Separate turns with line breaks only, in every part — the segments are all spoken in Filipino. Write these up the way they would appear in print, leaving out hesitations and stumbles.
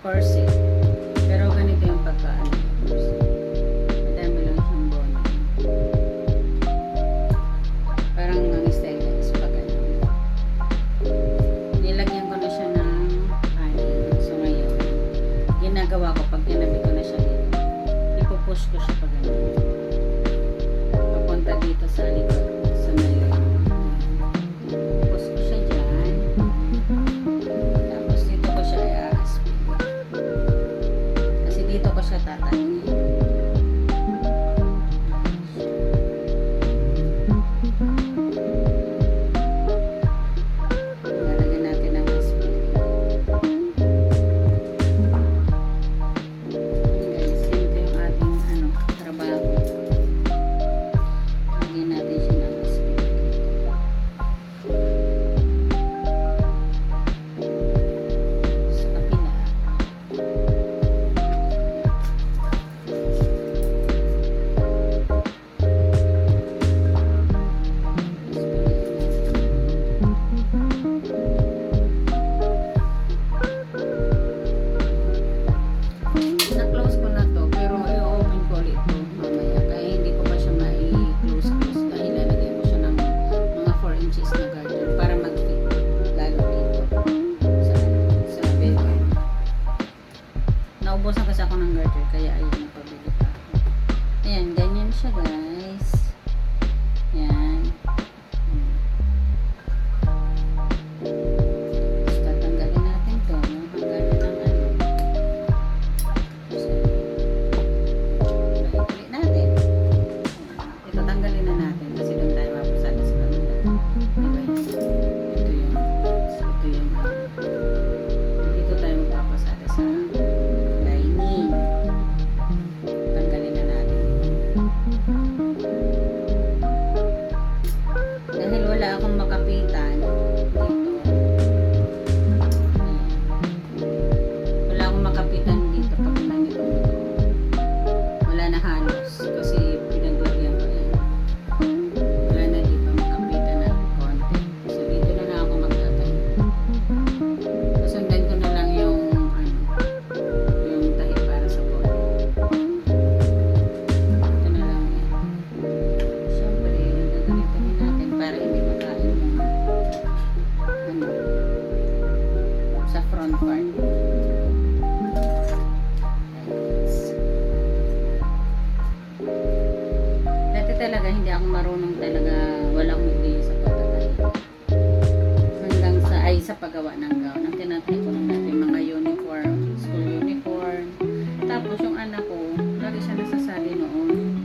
corset. Pero ganito yung pagkaano ng corset. Madami lang siyang bono. Parang ang style niya is pag ano. Nilagyan ko na siya ng anin. So ngayon, ginagawa ko pag kinabi ko na siya dito, ipupush ko siya pag ano. Papunta dito sa likod. Sa ngayon. Push ko siya dyan. Tapos dito ko siya i-aspin. Kasi dito ko siya tatahin. Lalagyan natin ang aspin. Guys, ito yung ating ano, trabaho. Lagyan natin siya ng aspin. Sa kapila. Na-close ko na to, pero i-open ko ulit to mamaya. Kaya hindi ko pa siya mai-close dahil lalagay ko siya ng mga 4 inches na garter para mag-fit lalo dito sa bebe. Naubusan kasi ako ng garter kaya ayun napabili pa ako. Ayan, ganyan siya guys. Ayan. Tapos tatanggalin natin to hanggang ng ano. Ulit natin. Ito tanggalin na natin kasi doon tayo mapasada sa kanila. Diba? Ito yung dito tayo magpapasada sa lining. Tanggalin na natin. Dahil wala akong makapitan dito. Ayan. Wala akong makapitan dito pag nandito mo to. Wala na halos kasi pinaglagyan ko yan. Wala na dito makapitan na konti. So dito na lang ako magtatayo. Kasundan ko na lang yung ano, yung tahi para sa polo. Ito na lang yan. Siyempre, gagamitin natin para hindi makain yung ano, sa front part. Dati talaga hindi ako marunong talaga, wala akong idea sa pagtatayo. Hanggang sa sa paggawa ng gown. Ang tinatay ko lang natin mga uniform, school uniform. Tapos yung anak ko, lagi siya nasasali noon.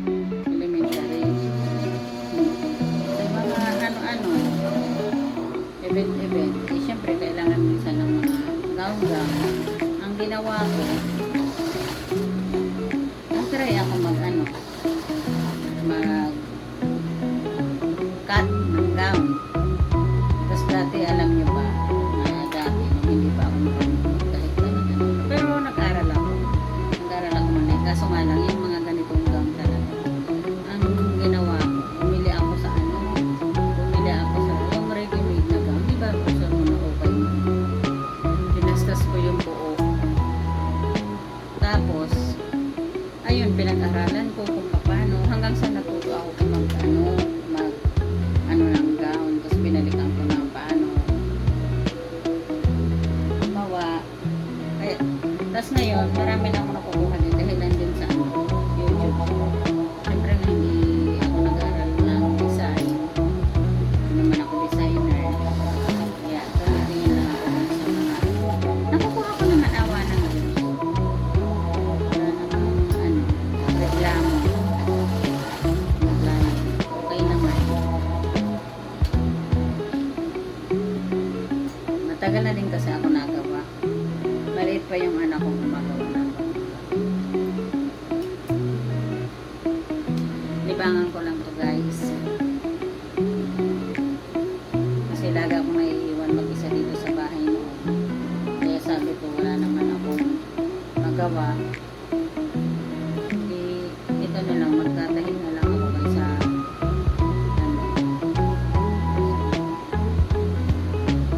Elementary. Sa mga ano-ano, event-event. Eh, syempre, kailangan minsan ng mga gown-gown. Ang ginawa ko, nag-try ako mag-ano, mag-cut ng gown. Tapos dati, alam nyo ba, na dati, nung hindi pa ako kahit ganito. Pero nag-aral ako. Nag-aral ako man eh. Kaso nga lang, yung mga ganitong gown talaga. Ang ginawa ko, bumili ako sa ano, bumili ako sa yung ready-made na gown. Di ba, gusto mo na okay mo? Pinastas ko yung buo. Tapos, ayun, pinag-aralan ko kung paano. Hanggang sa natuto ako kung ano ng gown. Tapos binalikan ko na paano gumawa. Kaya, tapos ngayon, marami na ako nakukuha din dahil nandun sa YouTube. Siyempre nga hindi ako nag-aral ng design. Hindi naman ako designer. Kaya, tumitingin lang ako dun sa mga nakukuha ko naman awa ng Diyos. Wala namang ano, reklamo. Okay naman. Matagal na din kasi ako nagawa. Maliit pa yung anak kong gumagawa ng libangan ko lang to guys. Kasi lagi akong naiiwan mag-isa dito sa bahay noon. Kaya sabi ko wala naman akong magawa. Ito na lang, magtatahin na lang ako guys sa ano.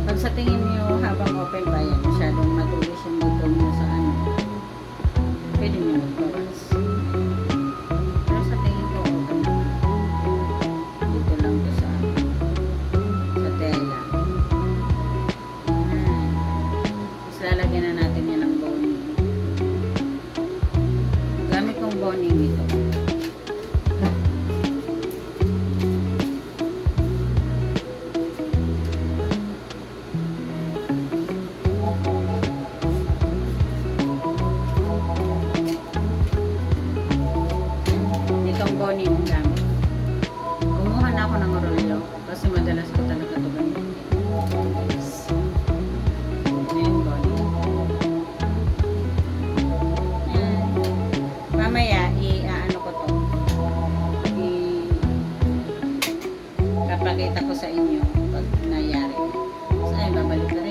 Pag sa tingin niyo habang open pa yan, masyadong matulis yung dito nyo sa ano. ipapakita ko sa inyo pag nangyari. So, ayun, babalik na rin